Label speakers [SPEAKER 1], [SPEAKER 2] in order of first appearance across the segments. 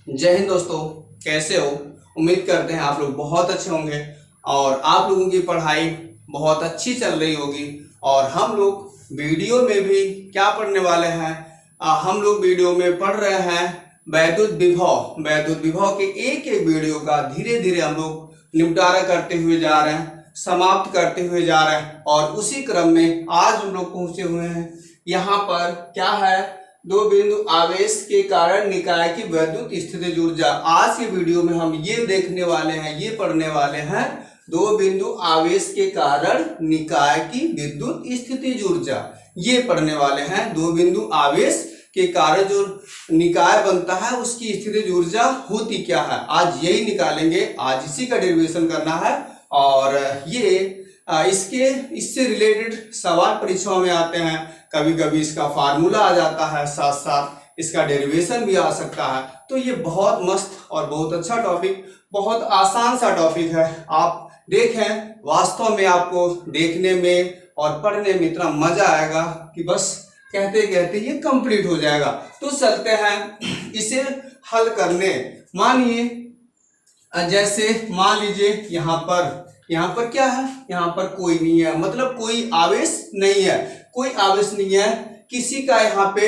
[SPEAKER 1] जय हिंद दोस्तों, कैसे हो? उम्मीद करते हैं आप लोग बहुत अच्छे होंगे और आप लोगों की पढ़ाई बहुत अच्छी चल रही होगी। और हम लोग वीडियो में भी क्या पढ़ने वाले हैं? हम लोग वीडियो में पढ़ रहे हैं वैद्युत विभव के एक एक वीडियो का धीरे धीरे हम लोग निपटारा करते हुए जा रहे हैं, समाप्त करते हुए जा रहे हैं। और उसी क्रम में आज हम लोग पहुंचे हुए हैं यहाँ पर क्या है, दो बिंदु आवेश के कारण निकाय की वैद्युत स्थितिज ऊर्जा। आज के वीडियो में हम ये देखने वाले हैं, ये पढ़ने वाले हैं दो बिंदु आवेश के कारण निकाय की विद्युत स्थितिज ऊर्जा। ये पढ़ने वाले हैं दो बिंदु आवेश के कारण जो निकाय बनता है उसकी स्थितिज ऊर्जा होती क्या है। आज यही निकालेंगे, आज इसी का डेरिवेशन करना है। और ये इससे रिलेटेड सवाल परीक्षाओं में आते हैं, कभी कभी इसका फार्मूला आ जाता है, साथ साथ इसका डेरिवेशन भी आ सकता है। तो ये बहुत मस्त और बहुत अच्छा टॉपिक, बहुत आसान सा टॉपिक है। आप देखें, वास्तव में आपको देखने में और पढ़ने में इतना मजा आएगा कि बस कहते कहते ये कंप्लीट हो जाएगा। तो चलते हैं इसे हल करने। मानिए जैसे मान लीजिए यहाँ पर क्या है, यहाँ पर कोई नहीं है, मतलब कोई आवेश नहीं है, कोई आवेश नहीं है, किसी का यहाँ पे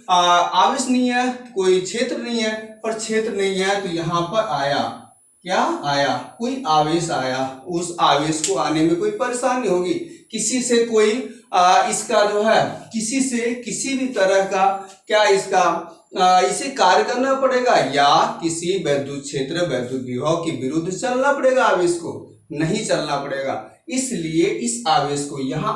[SPEAKER 1] आवेश नहीं है, कोई क्षेत्र नहीं है, पर क्षेत्र नहीं है। तो यहाँ पर आया, क्या आया, कोई आवेश आया। उस आवेश को आने में कोई परेशानी होगी, किसी से कोई इसका जो है, किसी से किसी भी तरह का क्या इसका इसे कार्य करना पड़ेगा, या किसी वैद्युत क्षेत्र वैद्युत विभव के विरुद्ध चलना पड़ेगा, आवेश को नहीं चलना पड़ेगा। इसलिए इस आवेश को यहाँ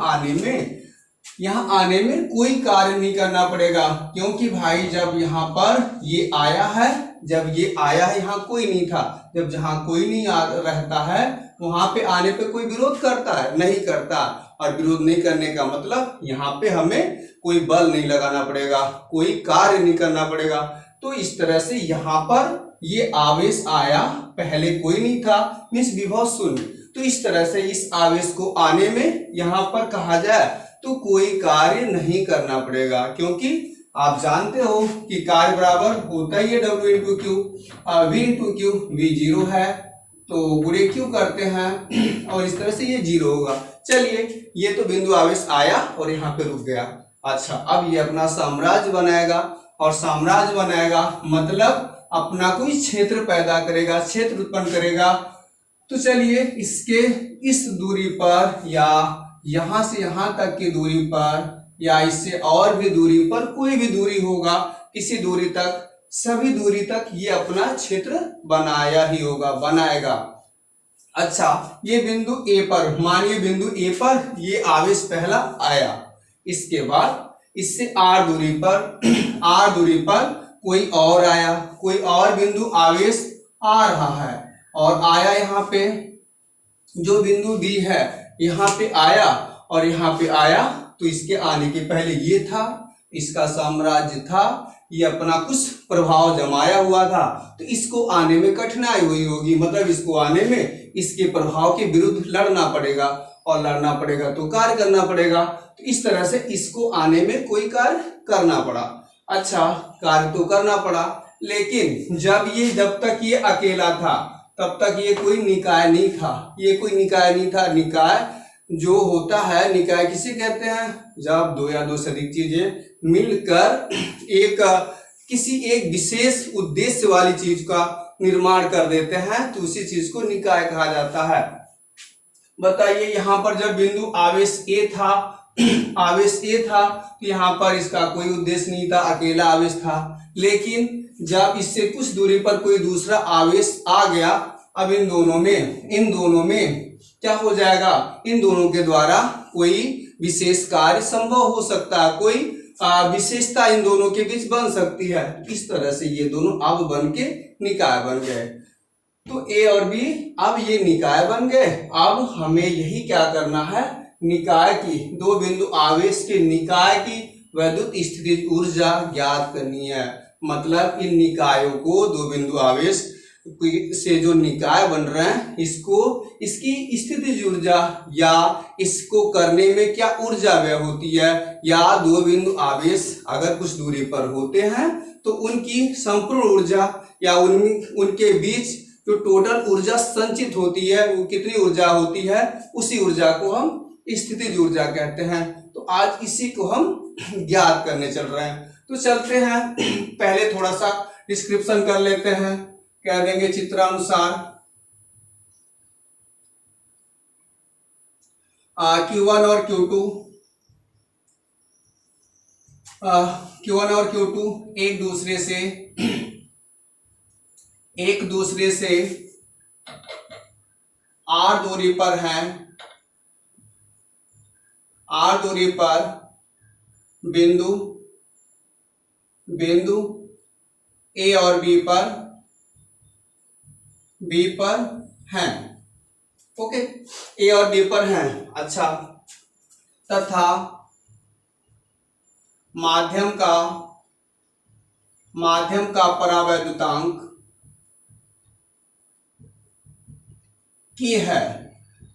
[SPEAKER 1] आने में कोई कार्य नहीं करना पड़ेगा, क्योंकि भाई जब यहाँ पर ये आया है, जब ये आया है यहाँ कोई नहीं था। जब जहाँ कोई नहीं रहता है वहां पे आने पे कोई विरोध करता है? नहीं करता। और विरोध नहीं करने का मतलब यहाँ पे हमें कोई बल नहीं लगाना पड़ेगा, कोई कार्य नहीं करना पड़ेगा। तो इस तरह से यहाँ पर ये आवेश आया, पहले कोई नहीं था, मींस विभव शून्य। तो इस तरह से इस आवेश को आने में यहाँ पर कहा जाए तो कोई कार्य नहीं करना पड़ेगा, क्योंकि आप जानते हो कि कार्य बराबर होता ही है W into Q, V into Q. V zero है तो बुरे क्यू करते हैं और इस तरह से ये जीरो होगा। चलिए, ये तो बिंदु आवेश आया और यहाँ पे रुक गया। अच्छा, अब ये अपना साम्राज्य बनाएगा, और साम्राज्य बनाएगा मतलब अपना कोई क्षेत्र पैदा करेगा, क्षेत्र उत्पन्न करेगा। तो चलिए, इसके इस दूरी पर या यहां से यहां तक की दूरी पर या इससे और भी दूरी पर, कोई भी दूरी होगा, किसी दूरी तक, सभी दूरी तक ये अपना क्षेत्र बनाया ही होगा, बनाएगा। अच्छा, ये बिंदु ए पर, मानिए बिंदु ए पर ये आवेश पहला आया, इसके बाद इससे आर दूरी पर कोई और आया, कोई और बिंदु आवेश आ रहा है और आया यहाँ पे, जो बिंदु बी है यहाँ पे आया और यहाँ पे आया। तो इसके आने के पहले ये था, इसका साम्राज्य था, ये अपना कुछ प्रभाव जमाया हुआ था, तो इसको आने में कठिनाई हुई होगी, मतलब इसको आने में इसके प्रभाव के विरुद्ध लड़ना पड़ेगा, और लड़ना पड़ेगा तो कार्य करना पड़ेगा। तो इस तरह से इसको आने में कोई कार्य करना पड़ा। अच्छा, कार्य तो करना पड़ा, लेकिन जब तक ये अकेला था तब तक ये कोई निकाय नहीं था, ये कोई निकाय नहीं था। निकाय जो होता है, निकाय किसे कहते हैं? जब दो या दो से अधिक चीजें मिलकर किसी एक विशेष उद्देश्य वाली चीज का निर्माण कर देते हैं, तो उसी चीज को निकाय कहा जाता है। बताइए, यहाँ पर जब बिंदु आवेश ए था तो यहाँ पर इसका कोई उद्देश्य नहीं था, अकेला आवेश था। लेकिन जब इससे कुछ दूरी पर कोई दूसरा आवेश आ गया, अब इन दोनों में क्या हो जाएगा? इन दोनों के द्वारा कोई विशेष कार्य संभव हो सकता है, कोई विशेषता इन दोनों के बीच बन सकती है। इस तरह से ये दोनों अब बन के निकाय बन गए। तो ए और बी अब ये निकाय बन गए। अब हमें यही क्या करना है, निकाय की, दो बिंदु आवेश के निकाय की वैद्युत स्थितिज ऊर्जा ज्ञात करनी है। मतलब इन निकायों को, दो बिंदु आवेश से जो निकाय बन रहे हैं इसको इसकी स्थितिज ऊर्जा या इसको करने में क्या ऊर्जा व्यय होती है, या दो बिंदु आवेश अगर कुछ दूरी पर होते हैं तो उनकी संपूर्ण ऊर्जा या उनके बीच जो टोटल ऊर्जा संचित होती है वो कितनी ऊर्जा होती है, उसी ऊर्जा को हम स्थितिज ऊर्जा कहते हैं। तो आज इसी को हम ज्ञात करने चल रहे हैं। तो चलते हैं, पहले थोड़ा सा डिस्क्रिप्शन कर लेते हैं। कह देंगे चित्रानुसार Q1 और Q2 एक दूसरे से r दूरी पर हैं, r दूरी पर बिंदु A और B पर हैं। ओके, A और B पर हैं। अच्छा, तथा माध्यम का परावैद्युतांक की है,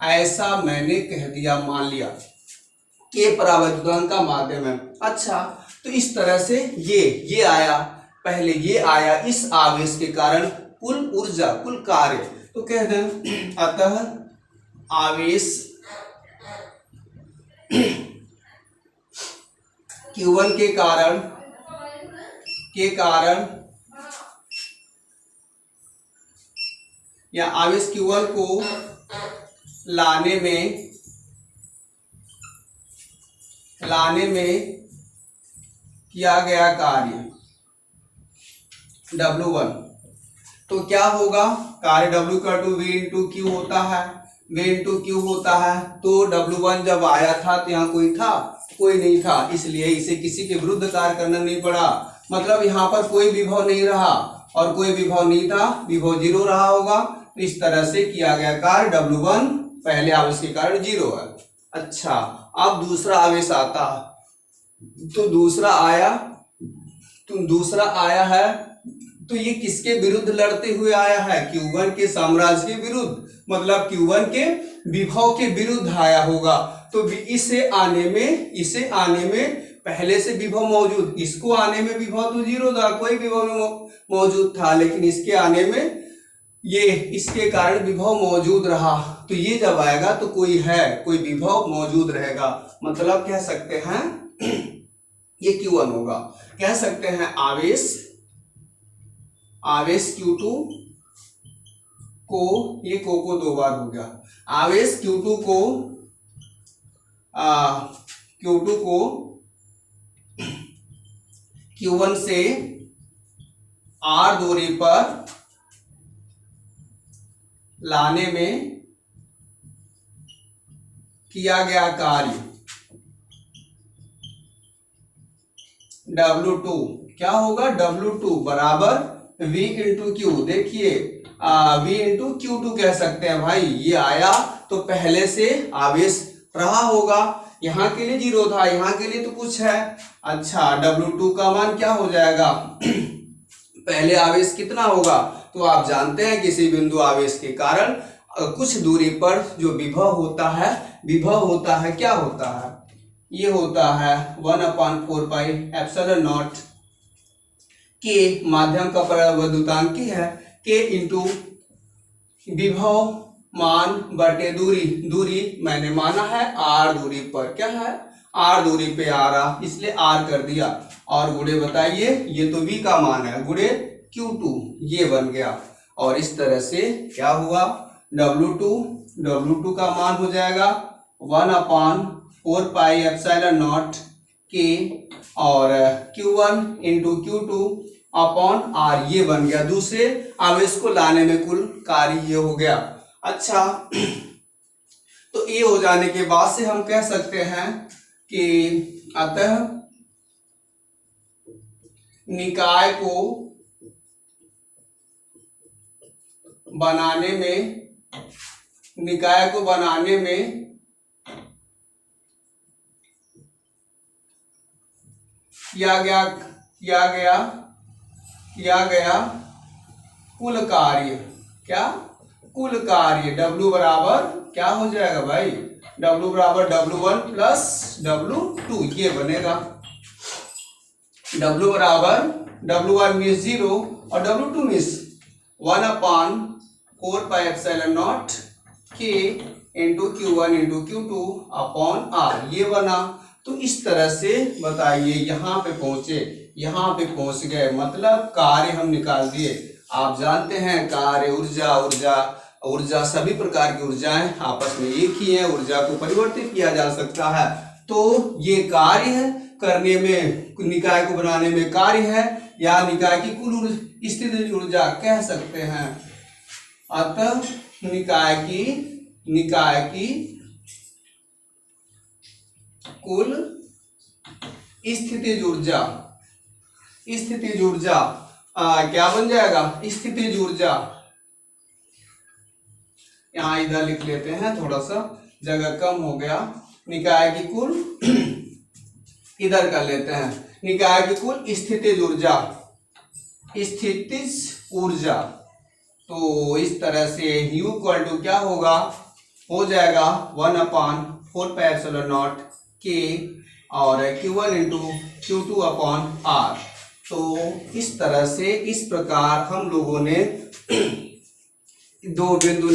[SPEAKER 1] ऐसा मैंने कह दिया, मान लिया कि परावैद्युतांक का माध्यम है। अच्छा, तो इस तरह से ये आया, पहले ये आया, इस आवेश के कारण कुल ऊर्जा, कुल कार्य, तो कह दें अतः आवेश Q1 के कारण या आवेश Q1 को लाने में किया गया कार्य W1, तो क्या होगा, कार्य W का टू V इंटू Q होता है, V इंटू Q होता है। तो W1 जब आया था तो यहाँ कोई था, कोई नहीं था, इसलिए इसे किसी के विरुद्ध कार्य करना नहीं पड़ा। मतलब यहाँ पर कोई विभव नहीं रहा और कोई विभव नहीं था, विभव 0 रहा होगा। तो इस तरह से किया गया कार्य W1 पहले आवेश के कारण 0 है। अच्छा, अब दूसरा आवेश आता, तो दूसरा आया है, तो ये किसके विरुद्ध लड़ते हुए आया है, Q1 के साम्राज्य के विरुद्ध, मतलब Q1 के विभव के विरुद्ध आया होगा। तो इसे आने में पहले से विभव मौजूद, इसको आने में विभव तो 0 था, कोई विभव मौजूद था, लेकिन इसके आने में इसके कारण विभव मौजूद रहा। तो ये जब आएगा तो कोई विभव मौजूद रहेगा, मतलब कह सकते हैं ये Q1 होगा। कह सकते हैं आवेश Q2 को, ये को 2 बार हो गया, आवेश Q2 को Q1 से R दूरी पर लाने में किया गया कार्य W2, क्या होगा, W2 बराबर V इंटू Q। देखिए V इंटू Q2 कह सकते हैं भाई, ये आया तो पहले से आवेश रहा होगा, यहाँ के लिए 0 था, यहाँ के लिए तो कुछ है। अच्छा, W2 का मान क्या हो जाएगा, पहले आवेश कितना होगा, तो आप जानते हैं किसी बिंदु आवेश के कारण कुछ दूरी पर जो विभव होता है क्या होता है, ये होता है 1/4 पाई एप्सिलॉन नॉट के, माध्यम का परावैद्युतांक है के इंटू विभव मान बटे दूरी मैंने माना है R दूरी पर, क्या है, R दूरी पे आ रहा, इसलिए R कर दिया, और गुणे बताइए, ये तो V का मान है, गुणे Q2, ये बन गया। और इस तरह से क्या हुआ, W2 का मान हो जाएगा 1/4 पाई एप्सिलॉन नॉट के, और Q1 into Q2 upon R, ये बन गया। दूसरे आवेश को लाने में कुल कार्य ये हो गया। अच्छा, तो ये हो जाने के बाद से हम कह सकते हैं कि अतः निकाय को बनाने में किया गया कुल कार्य, क्या कुल कार्य W बराबर क्या हो जाएगा भाई, W बराबर W1 प्लस W2 ये बनेगा। W बराबर W1 मीन्स 0 और W2 means 1/4 pi epsilon not K into Q1 into Q2 upon R ये बना। तो इस तरह से बताइए यहाँ पे पहुंचे, यहाँ पे पहुंच गए, मतलब कार्य हम निकाल दिए। आप जानते हैं कार्य, ऊर्जा, ऊर्जा सभी प्रकार की ऊर्जाएं आपस में एक ही है, ऊर्जा को परिवर्तित किया जा सकता है। तो ये कार्य है, करने में, निकाय को बनाने में कार्य है, या निकाय की कुल स्थितिज ऊर्जा कह सकते हैं। अतः निकाय की कुल स्थितिज ऊर्जा क्या बन जाएगा, स्थितिज ऊर्जा। यहाँ इधर लिख लेते हैं, थोड़ा सा जगह कम हो गया। निकाय की कुल इधर कर लेते हैं, निकाय की कुल स्थितिज ऊर्जा। तो इस तरह से U इक्वल टू क्या होगा, हो जाएगा 1/4 पाई एप्सिलॉन नॉट K और Q1 into Q2 upon R। तो इस तरह से, इस प्रकार हम लोगों ने दो बिंदु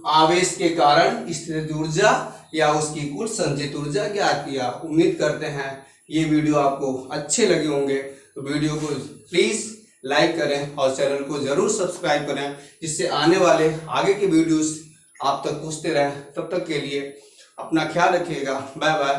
[SPEAKER 1] आवेश के कारण स्थितिज ऊर्जा या उसकी कुल संचित ऊर्जा ज्ञात किया। उम्मीद करते हैं ये वीडियो आपको अच्छे लगे होंगे। तो वीडियो को प्लीज लाइक करें और चैनल को जरूर सब्सक्राइब करें, जिससे आने वाले आगे के वीडियोस आप तक पहुंचते रहें। तब तक के लिए अपना ख्याल रखिएगा। Bye bye.